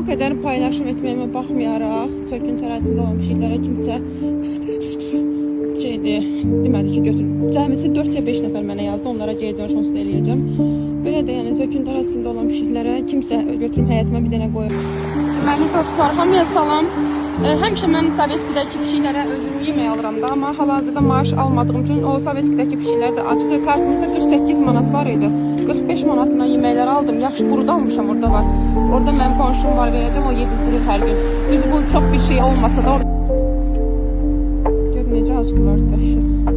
Bu qədər paylaşım etməyimə baxmayaraq, söküntü ərazisində olan pişiklərə kimsə demədi ki, götür. Cəmisi 4 ya 5 nəfər mənə yazdı, onlara geri dönüş onsuz da eləyəcəm. Belə də yəni söküntü ərazisində olan pişiklərə kimsə götürüm həyətimə bir dənə qoyur. Deməli dostlar, hamıya salam. Həmişə mən Sovetskidəki pişiklərə özüm yemək alıram da, amma hal-hazırda maaş almadığım üçün o Sovetskidəki pişiklər də acıdır. Kartımızda 48 manat var idi. 45 manatına yeməklər aldım. Yaxşı quru almışam, orada var. Orada mənim qonşum var, verəcəm, o yedizdirir hər gün. Düz bu çox bir şey olmasa da orada. Gör necə acıdılar, dəhşət.